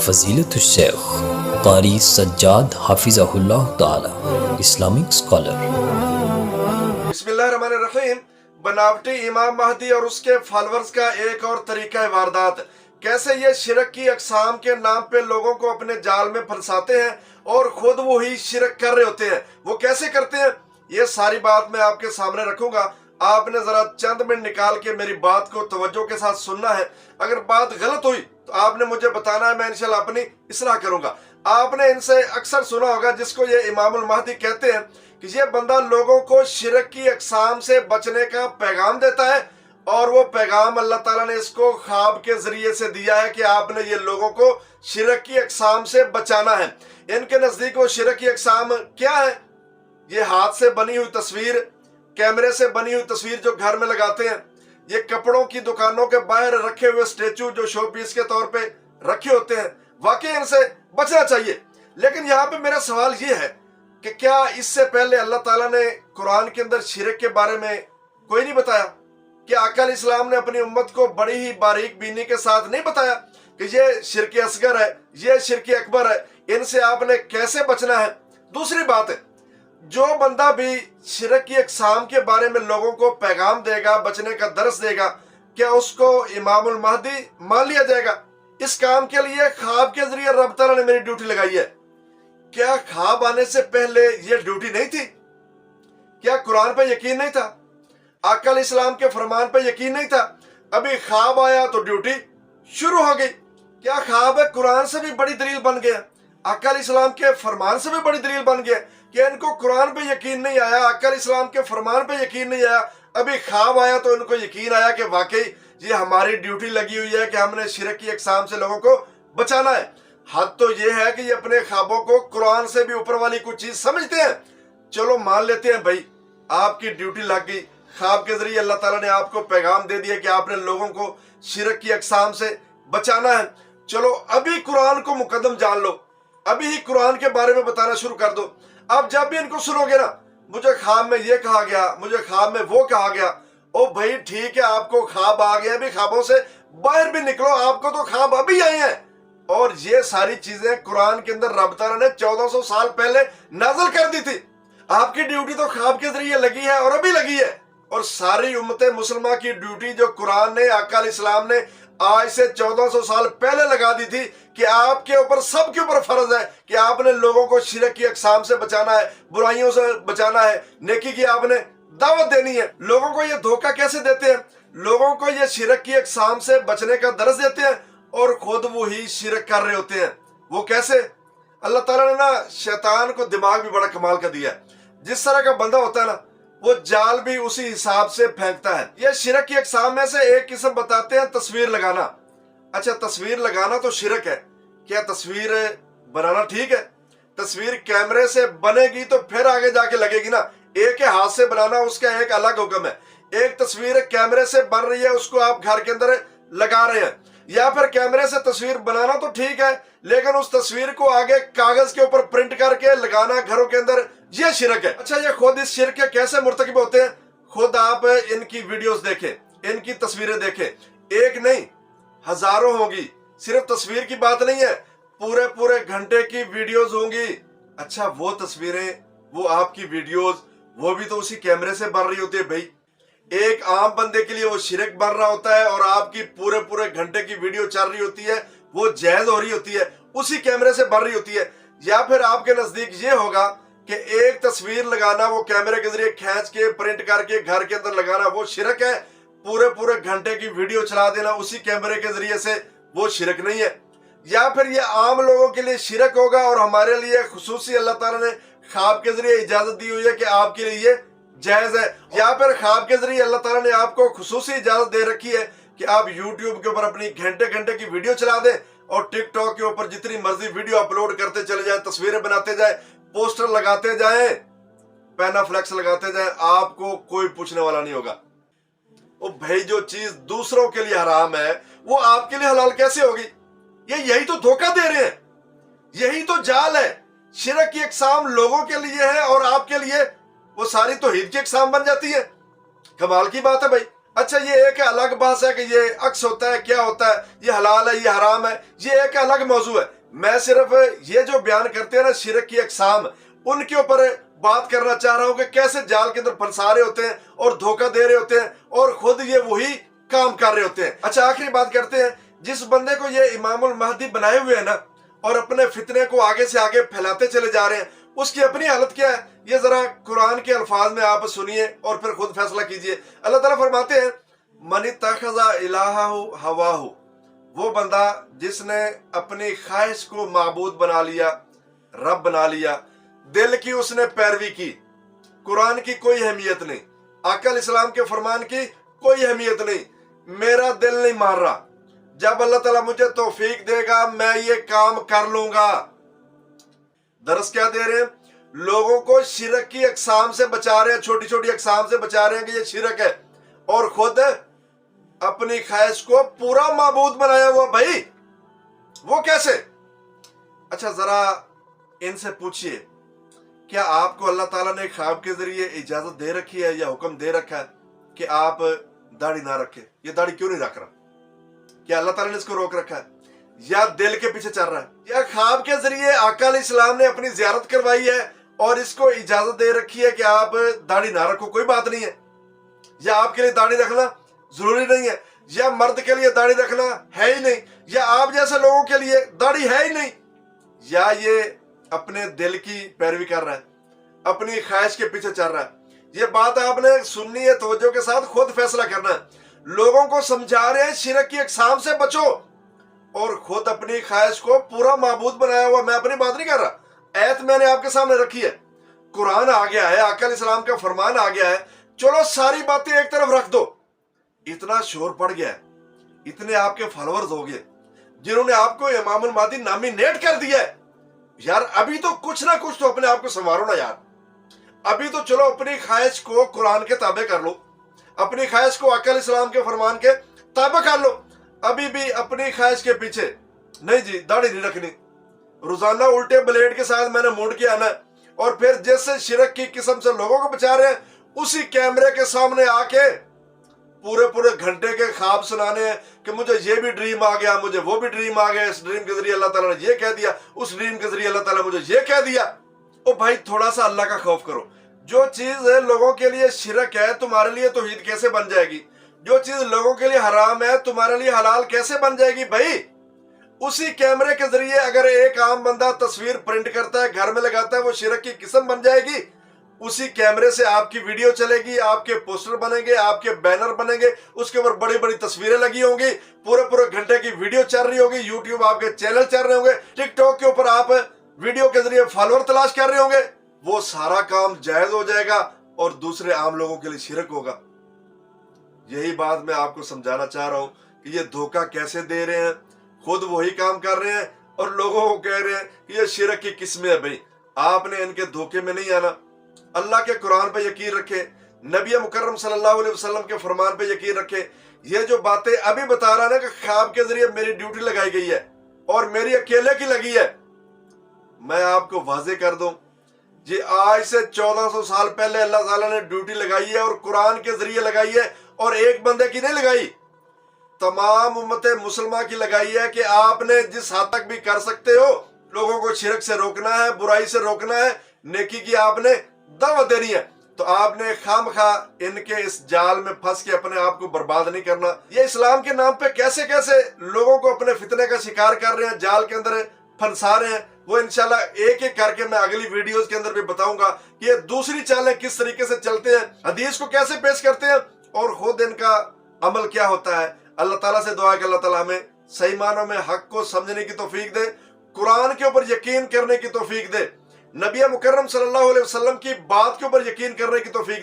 فضیلت الشیخ قاری سجاد حافظہ اللہ تعالی اسلامک اسکالر۔ بسم اللہ الرحمن الرحیم۔ بناوٹی امام مہدی اور اس کے فالورز کا ایک اور طریقہ واردات، کیسے یہ شرک کی اقسام کے نام پہ لوگوں کو اپنے جال میں پھنساتے ہیں اور خود وہی شرک کر رہے ہوتے ہیں۔ وہ کیسے کرتے ہیں، یہ ساری بات میں آپ کے سامنے رکھوں گا۔ آپ نے ذرا چند منٹ نکال کے میری بات کو توجہ کے ساتھ سننا ہے۔ اگر بات غلط ہوئی تو آپ نے مجھے بتانا ہے، میں انشاءاللہ اپنی اصلاح کروں گا۔ آپ نے ان سے اکثر سنا ہوگا جس کو یہ امام المہدی کہتے ہیں کہ یہ بندہ لوگوں کو شرک کی اقسام سے بچنے کا پیغام دیتا ہے، اور وہ پیغام اللہ تعالیٰ نے اس کو خواب کے ذریعے سے دیا ہے کہ آپ نے یہ لوگوں کو شرک کی اقسام سے بچانا ہے۔ ان کے نزدیک وہ شرک کی اقسام کیا ہے؟ یہ ہاتھ سے بنی ہوئی تصویر، کیمرے سے بنی ہوئی تصویر جو گھر میں لگاتے ہیں، یہ کپڑوں کی دکانوں کے باہر رکھے ہوئے اسٹیچو جو شو پیس کے طور پہ رکھے ہوتے ہیں، واقعی ان سے بچنا چاہیے۔ لیکن یہاں پہ میرا سوال یہ ہے کہ کیا اس سے پہلے اللہ تعالیٰ نے قرآن کے اندر شرک کے بارے میں کوئی نہیں بتایا؟ کہ آقا علیہ السلام نے اپنی امت کو بڑی ہی باریک بینی کے ساتھ نہیں بتایا کہ یہ شرک اصغر ہے، یہ شرک اکبر ہے، ان سے آپ نے کیسے بچنا ہے؟ دوسری بات ہے، جو بندہ بھی شرک کی اقسام کے بارے میں لوگوں کو پیغام دے گا، بچنے کا درس دے گا، کیا اس کو امام المہدی مان لیا جائے گا؟ اس کام کے لیے خواب کے ذریعے رب تعالیٰ نے میری ڈیوٹی لگائی ہے۔ کیا خواب آنے سے پہلے یہ ڈیوٹی نہیں تھی؟ کیا قرآن پہ یقین نہیں تھا؟ آقا علیہ السلام کے فرمان پہ یقین نہیں تھا؟ ابھی خواب آیا تو ڈیوٹی شروع ہو گئی۔ کیا خواب قرآن سے بھی بڑی دلیل بن گیا؟ آقا علیہ السلام کے فرمان سے بھی بڑی دلیل بن گیا کہ ان کو قرآن پہ یقین نہیں آیا، آقا علیہ السلام کے فرمان پہ یقین نہیں آیا، ابھی خواب آیا تو ان کو یقین آیا کہ واقعی یہ ہماری ڈیوٹی لگی ہوئی ہے کہ ہم نے شرک کی اقسام سے لوگوں کو بچانا ہے۔ حد تو یہ ہے کہ یہ اپنے خوابوں کو قرآن سے بھی اوپر والی کچھ چیز سمجھتے ہیں۔ چلو مان لیتے ہیں بھائی آپ کی ڈیوٹی لگ گئی، خواب کے ذریعے اللہ تعالیٰ نے آپ کو پیغام دے دیا کہ آپ نے لوگوں کو شرک کی اقسام سے بچانا ہے۔ چلو ابھی قرآن کو مقدم جان لو، ابھی ہی قرآن کے بارے میں بتانا شروع کر دو۔ اب جب بھی ان کو سنو گے نا، مجھے خواب میں یہ کہا گیا، مجھے خواب میں وہ کہا گیا، او بھائی ٹھیک ہے آپ کو خواب آ گیا، ابھی خوابوں سے باہر بھی نکلو، آپ کو تو خواب ابھی آئے ہیں۔ اور یہ ساری چیزیں قرآن کے اندر رب تعالیٰ نے 1400 سال پہلے نازل کر دی تھی۔ آپ کی ڈیوٹی تو خواب کے ذریعے لگی ہے اور ابھی لگی ہے۔ اور ساری امت مسلمہ کی ڈیوٹی جو قرآن نے، آقا علیہ السلام نے آج سے 1400 سال پہلے لگا دی تھی کہ آپ کے اوپر، سب کے اوپر فرض ہے کہ آپ نے لوگوں کو شرک کی اقسام سے بچانا ہے، برائیوں سے بچانا ہے، نیکی کی آپ نے دعوت دینی ہے۔ لوگوں کو یہ دھوکہ کیسے دیتے ہیں؟ لوگوں کو یہ شرک کی اقسام سے بچنے کا درس دیتے ہیں اور خود وہی شرک کر رہے ہوتے ہیں۔ وہ کیسے؟ اللہ تعالیٰ نے نا شیطان کو دماغ بھی بڑا کمال کا دیا ہے۔ جس طرح کا بندہ ہوتا ہے نا، وہ جال بھی اسی حساب سے پھینکتا ہے۔ یہ شرک کی اقسام میں سے ایک قسم بتاتے ہیں تصویر لگانا۔ اچھا تصویر لگانا تو شرک ہے، کیا تصویر بنانا ٹھیک ہے؟ تصویر کیمرے سے بنے گی تو پھر آگے جا کے لگے گی نا۔ ایک ہے ہاتھ سے بنانا، اس کا ایک الگ حکم ہے۔ ایک تصویر کیمرے سے بن رہی ہے، اس کو آپ گھر کے اندر لگا رہے ہیں، یا پھر کیمرے سے تصویر بنانا تو ٹھیک ہے، لیکن اس تصویر کو آگے کاغذ کے اوپر پرنٹ کر کے لگانا گھروں کے اندر، یہ شرک ہے۔ اچھا یہ خود اس شرک کے کیسے مرتکب ہوتے ہیں؟ خود آپ ان کی ویڈیوز دیکھیں، ان کی تصویریں دیکھیں، ایک نہیں ہزاروں ہوگی۔ صرف تصویر کی بات نہیں ہے، پورے گھنٹے کی ویڈیوز ہوں گی۔ اچھا وہ تصویریں، وہ آپ کی ویڈیوز، وہ بھی تو اسی کیمرے سے بن رہی ہوتی ہے بھائی۔ ایک عام بندے کے لیے وہ شرک بن رہا ہوتا ہے، اور آپ کی پورے گھنٹے کی ویڈیو چل رہی ہوتی ہے، وہ جائز ہو رہی ہوتی ہے، اسی کیمرے سے بن رہی ہوتی ہے۔ یا پھر آپ کے نزدیک یہ ہوگا کہ ایک تصویر لگانا، وہ کیمرے کے ذریعے کھینچ کے پرنٹ کر کے گھر کے اندر لگانا، وہ شرک ہے۔ پورے گھنٹے کی ویڈیو چلا دینا اسی کیمرے کے ذریعے سے، وہ شرک نہیں ہے۔ یا پھر یہ عام لوگوں کے لیے شرک ہوگا، اور ہمارے لیے خصوصی اللہ تعالیٰ نے خواب کے ذریعے اجازت دی ہوئی ہے کہ آپ کے لیے یہ جائز ہے۔ یا پھر خواب کے ذریعے اللہ تعالیٰ نے آپ کو خصوصی اجازت دے رکھی ہے کہ آپ یوٹیوب کے اوپر اپنی گھنٹے کی ویڈیو چلا دیں، اور ٹک ٹاک کے اوپر جتنی مرضی ویڈیو اپلوڈ کرتے چلے جائیں، تصویریں بناتے جائیں، پوسٹر لگاتے جائیں، پینا فلیکس لگاتے جائیں، آپ کو کوئی پوچھنے والا نہیں ہوگا۔ وہ بھائی جو چیز دوسروں کے لیے حرام ہے وہ آپ کے لیے حلال کیسے ہوگی؟ یہی تو دھوکہ دے رہے ہیں، یہی تو جال ہے۔ شرک کی اقسام لوگوں کے لیے ہے اور آپ کے لیے وہ ساری توحید کی اقسام بن جاتی ہے۔ کمال کی بات ہے بھائی۔ اچھا یہ ایک الگ بحث ہے کہ یہ عکس ہوتا ہے، کیا ہوتا ہے، یہ حلال ہے، یہ حرام ہے، یہ ایک الگ موضوع ہے۔ میں صرف یہ جو بیان کرتے ہیں نا شرک کی اقسام، ان کے اوپر بات کرنا چاہ رہا ہوں کہ کیسے جال کے اندر پھنسا رہے ہوتے ہیں اور دھوکہ دے رہے ہوتے ہیں اور خود یہ وہی کام کر رہے ہوتے ہیں۔ اچھا آخری بات کرتے ہیں، جس بندے کو یہ امام المہدی بنائے ہوئے ہیں نا اور اپنے فتنے کو آگے سے آگے پھیلاتے چلے جا رہے ہیں، اس کی اپنی حالت کیا ہے یہ ذرا قرآن کے الفاظ میں آپ سنیے اور پھر خود فیصلہ کیجئے۔ اللہ تعالیٰ فرماتے ہیں من اتخذ الہہ ہواہ، وہ بندہ جس نے اپنی خواہش کو معبود بنا لیا، رب بنا لیا، دل کی اس نے پیروی کی، قرآن کی کوئی اہمیت نہیں، آقا علیہ السلام کے فرمان کی کوئی اہمیت نہیں، میرا دل نہیں مان رہا، جب اللہ تعالیٰ مجھے توفیق دے گا میں یہ کام کر لوں گا۔ درس کیا دے رہے ہیں؟ لوگوں کو شرک کی اقسام سے بچا رہے ہیں، چھوٹی چھوٹی اقسام سے بچا رہے ہیں کہ یہ شرک ہے، اور خود اپنی خواہش کو پورا معبود بنایا ہوا۔ بھائی وہ کیسے؟ اچھا ذرا ان سے پوچھئے کیا آپ کو اللہ تعالیٰ نے خواب کے ذریعے اجازت دے رکھی ہے یا حکم دے رکھا ہے کہ آپ داڑھی نہ رکھیں؟ یہ داڑھی کیوں نہیں رکھ رہا؟ کیا اللہ تعالیٰ نے اس کو روک رکھا ہے یا دل کے پیچھے چل رہا ہے؟ یا خواب کے ذریعے آقا علیہ السلام نے اپنی زیارت کروائی ہے اور اس کو اجازت دے رکھی ہے کہ آپ داڑھی نہ رکھو، کوئی بات نہیں ہے؟ یا آپ کے لیے داڑھی رکھنا ضروری نہیں ہے؟ یا مرد کے لیے داڑھی رکھنا ہے ہی نہیں؟ یا آپ جیسے لوگوں کے لیے داڑھی ہے ہی نہیں؟ یا یہ اپنے دل کی پیروی کر رہا ہے، اپنی خواہش کے پیچھے چل رہا ہے؟ یہ بات آپ نے سننی ہے، توجہ کے ساتھ خود فیصلہ کرنا ہے۔ لوگوں کو سمجھا رہے ہیں شرک کی اقسام سے بچو اور خود اپنی خواہش کو پورا معبود بنایا ہوا۔ میں اپنی بات نہیں کر رہا، ایت میں نے آپ کے سامنے رکھی ہے، قرآن آ گیا ہے، آقا علیہ السلام کا فرمان آ گیا ہے، چلو ساری باتیں ایک طرف رکھ دو۔ اتنا شور پڑ گیا ہے، اتنے آپ کے فالورز ہو گئے جنہوں نے آپ کو امام المہدی نامینیٹ کر دیا ہے۔ یار ابھی تو کچھ نہ کچھ تو اپنے آپ کو سنوارو نا یار، ابھی تو چلو اپنی خواہش کو قرآن کے تابع کر لو، اپنی خواہش کو آقا علیہ السلام کے فرمان کے تابع کر لو۔ ابھی بھی اپنی خواہش کے پیچھے نہیں جی داڑھی نہیں رکھنی، روزانہ الٹے بلیڈ کے ساتھ میں نے موڑ کے آنا ہے، اور پھر جیسے شرک کی قسم سے لوگوں کو بچا رہے ہیں اسی کیمرے کے سامنے آ کے پورے گھنٹے کے خواب سنانے ہیں کہ مجھے یہ بھی ڈریم آ گیا، مجھے وہ بھی ڈریم آ گیا، اس ڈریم کے ذریعے اللہ تعالیٰ نے یہ کہہ دیا، اس ڈریم کے ذریعے اللہ تعالیٰ مجھے یہ کہہ دیا۔ او بھائی تھوڑا سا اللہ کا خوف کرو۔ جو چیز لوگوں کے لیے شرک ہے تمہارے لیے توحید کیسے بن جائے گی؟ جو چیز لوگوں کے لیے حرام ہے تمہارے لیے حلال کیسے بن جائے گی؟ بھائی اسی کیمرے کے ذریعے اگر ایک عام بندہ تصویر پرنٹ کرتا ہے گھر میں لگاتا ہے وہ شرک کی قسم بن جائے گی۔ اسی کیمرے سے آپ کی ویڈیو چلے گی، آپ کے پوسٹر بنیں گے، آپ کے بینر بنیں گے، اس کے اوپر بڑی بڑی تصویریں لگی ہوں گی، پورے گھنٹے کی ویڈیو چل رہی ہوگی، یوٹیوب آپ کے چینل چل رہے ہوں گے، ٹک ٹاک کے اوپر آپ ویڈیو کے ذریعے فالوور تلاش کر رہے ہوں گے۔ وہ سارا کام جائز ہو جائے گا اور دوسرے عام لوگوں کے لیے شرک ہوگا۔ یہی بات میں آپ کو سمجھانا چاہ رہا ہوں کہ یہ دھوکہ کیسے دے رہے ہیں، خود وہی کام کر رہے ہیں اور لوگوں کو کہہ رہے ہیں کہ یہ شرک کی قسمیں ہیں۔ بھائی آپ نے ان کے دھوکے میں نہیں آنا، اللہ کے قرآن پہ یقین رکھے، نبی مکرم صلی اللہ علیہ وسلم کے فرمان پہ یقین رکھے۔ یہ جو باتیں ابھی بتا رہا نا کہ خواب کے ذریعے میری ڈیوٹی لگائی گئی ہے اور میری اکیلے کی لگی ہے، میں آپ کو واضح کر دوں جی آج سے 1400 سال پہلے اللہ تعالیٰ نے ڈیوٹی لگائی ہے اور قرآن کے ذریعے لگائی ہے، اور ایک بندے کی نہیں لگائی، تمام امت مسلمہ کی لگائی ہے کہ آپ نے جس حد تک بھی کر سکتے ہو لوگوں کو شرک سے روکنا ہے، برائی سے روکنا ہے، نیکی کی آپ نے دعوت دینی ہے۔ تو آپ نے خواہ ان کے اس جال میں پھنس کے اپنے آپ کو برباد نہیں کرنا۔ یہ اسلام کے نام پہ کیسے کیسے لوگوں کو اپنے فتنے کا شکار کر رہے ہیں، جال کے اندر پھنسا رہے ہیں، وہ انشاءاللہ ایک ایک کر کے میں اگلی ویڈیوز کے اندر بھی بتاؤں گا کہ یہ دوسری چالیں کس طریقے سے چلتے ہیں، حدیث کو کیسے پیش کرتے ہیں اور خود ان کا عمل کیا ہوتا ہے۔ اللہ تعالیٰ سے دعا ہے کہ اللہ تعالیٰ ہمیں صحیح معنوں میں حق کو سمجھنے کی توفیق دے، قرآن کے اوپر یقین کرنے کی توفیق دے، نبی مکرم صلی اللہ علیہ وسلم کی بات کے اوپر یقین کرنے کی توفیق